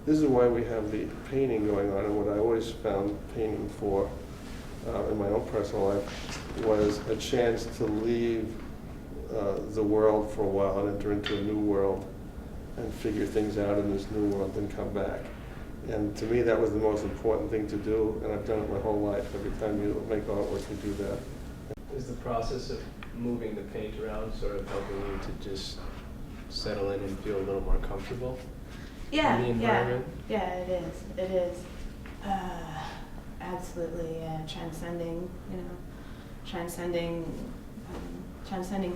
this is why we have the painting going on, and what I always found painting for in my own personal life was a chance to leave the world for a while and enter into a new world and figure things out in this new world and come back. And to me, that was the most important thing to do, and I've done it my whole life. Every time you make artwork, you do that. Is the process of moving the paint around sort of helping you to just settle in and feel a little more comfortable in the environment? Yeah, it is. It is absolutely transcending, transcending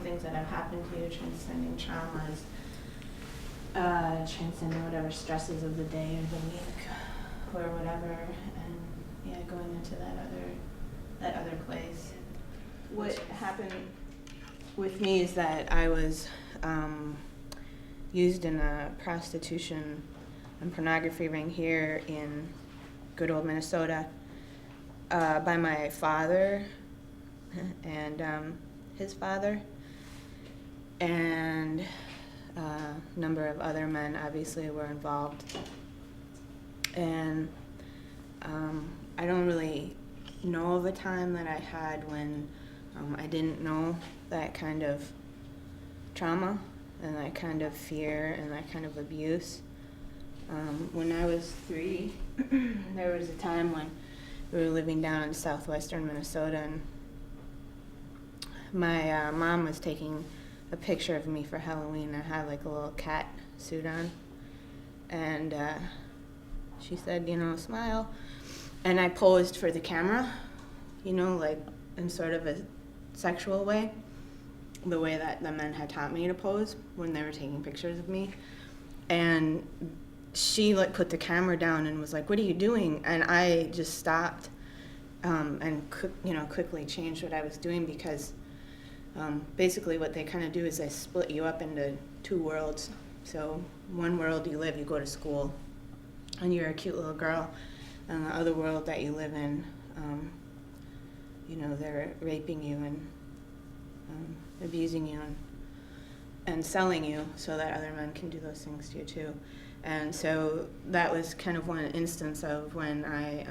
things that have happened to you, transcending traumas, transcending whatever stresses of the day or the week or whatever, and going into that other place. What happened with me is that I was used in a prostitution and pornography ring here in good old Minnesota by my father and his father, and a number of other men obviously were involved. And I don't really know of a time that I had when I didn't know that kind of trauma and that kind of fear and that kind of abuse. When I was 3, there was a time when we were living down in southwestern Minnesota, and my mom was taking a picture of me for Halloween. I had like a little cat suit on, and she said, smile. And I posed for the camera, like in sort of a sexual way, the way that the men had taught me to pose when they were taking pictures of me. And she put the camera down and was like, "What are you doing?" And I just stopped and quickly changed what I was doing, because basically what they kind of do is they split you up into 2 worlds. So one world you live, you go to school, and you're a cute little girl. And the other world that you live in, they're raping you and abusing you and selling you so that other men can do those things to you too. And so that was kind of one instance of when I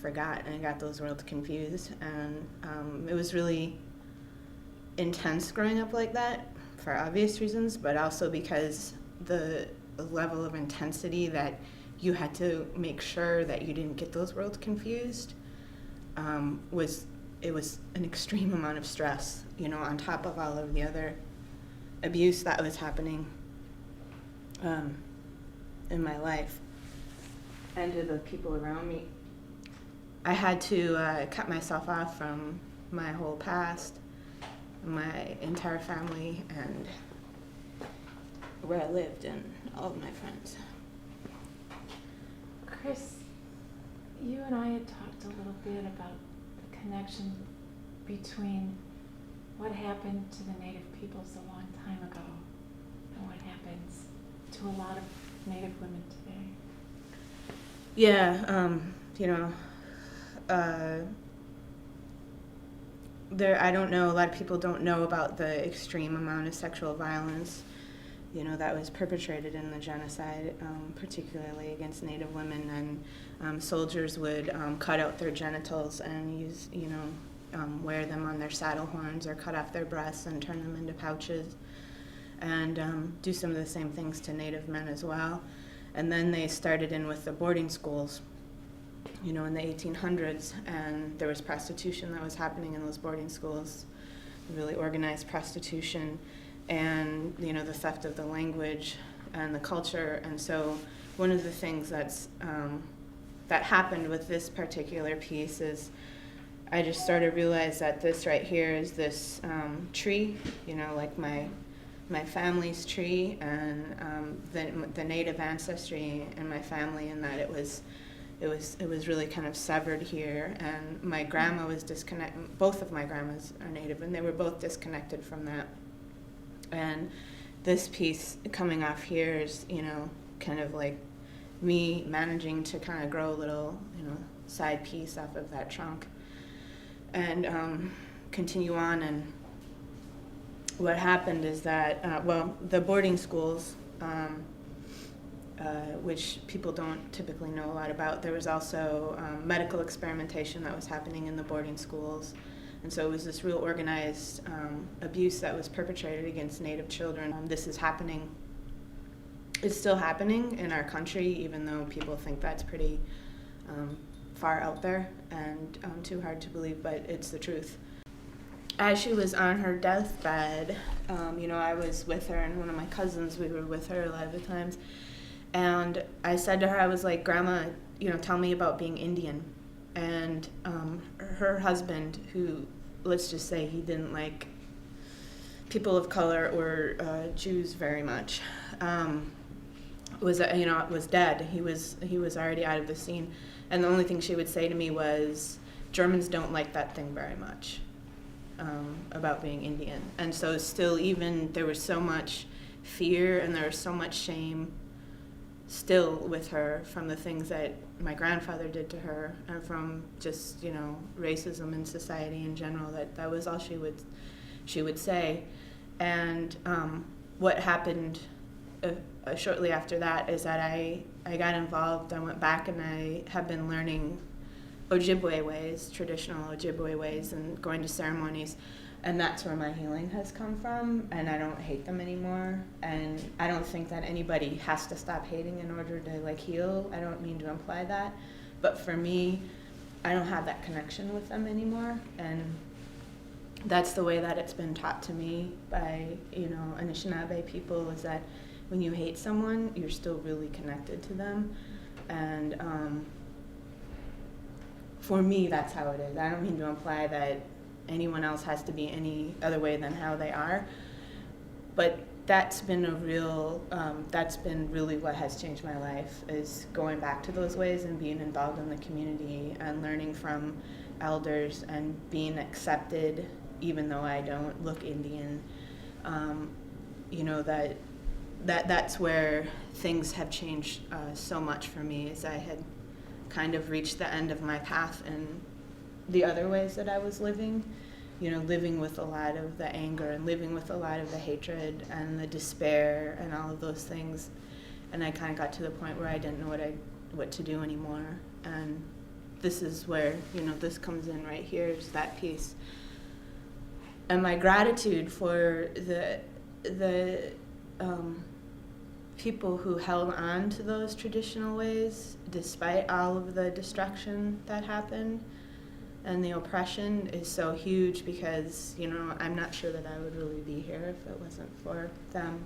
forgot and got those worlds confused. And it was really intense growing up like that for obvious reasons, but also because the level of intensity that you had to make sure that you didn't get those worlds confused was an extreme amount of stress, on top of all of the other abuse that was happening in my life and to the people around me. I had to cut myself off from my whole past, my entire family, and where I lived, and all of my friends. Chris, you and I had talked a little bit about the connection between what happened to the Native peoples a long time ago and what happens to a lot of Native women today. Yeah, I don't know, a lot of people don't know about the extreme amount of sexual violence that was perpetrated in the genocide, particularly against Native women. And soldiers would cut out their genitals and use, wear them on their saddle horns, or cut off their breasts and turn them into pouches, and do some of the same things to Native men as well. And then they started in with the boarding schools, in the 1800s, and there was prostitution that was happening in those boarding schools, really organized prostitution, and the theft of the language and the culture. And so one of the things that happened with this particular piece is I just started to realize that this right here is this tree, like my family's tree, and the Native ancestry in my family, and that it was really kind of severed here. And my grandma was disconnected. Both of my grandmas are Native, and they were both disconnected from that. And this piece coming off here is, kind of like me managing to kind of grow a little, side piece off of that trunk and continue on. And what happened is that, the boarding schools, which people don't typically know a lot about. There was also medical experimentation that was happening in the boarding schools. And so it was this real organized abuse that was perpetrated against Native children. This is happening. It's still happening in our country, even though people think that's pretty far out there and too hard to believe, but it's the truth. As she was on her deathbed, I was with her, and one of my cousins, we were with her a lot of the times. And I said to her, I was like, Grandma, tell me about being Indian. And her husband, who, let's just say he didn't like people of color or Jews very much, was dead. He was already out of the scene. And the only thing she would say to me was, Germans don't like that thing very much, about being Indian. And so still, even there was so much fear and there was so much shame still with her from the things that my grandfather did to her, and from just racism in society in general. That was all she would say. And what happened shortly after that is that I got involved. I went back and I have been learning Ojibwe ways, traditional Ojibwe ways, and going to ceremonies. And that's where my healing has come from, and I don't hate them anymore. And I don't think that anybody has to stop hating in order to heal. I don't mean to imply that. But for me, I don't have that connection with them anymore. And that's the way that it's been taught to me by, Anishinaabe people, is that when you hate someone, you're still really connected to them. And for me, that's how it is. I don't mean to imply that anyone else has to be any other way than how they are. But that's been that's been really what has changed my life, is going back to those ways and being involved in the community and learning from elders and being accepted, even though I don't look Indian. That's where things have changed so much for me, as I had kind of reached the end of my path in the other ways that I was living, living with a lot of the anger and living with a lot of the hatred and the despair and all of those things. And I kind of got to the point where I didn't know what to do anymore. And this is where, this comes in right here, is that piece. And my gratitude for the people who held on to those traditional ways despite all of the destruction that happened and the oppression is so huge, because I'm not sure that I would really be here if it wasn't for them.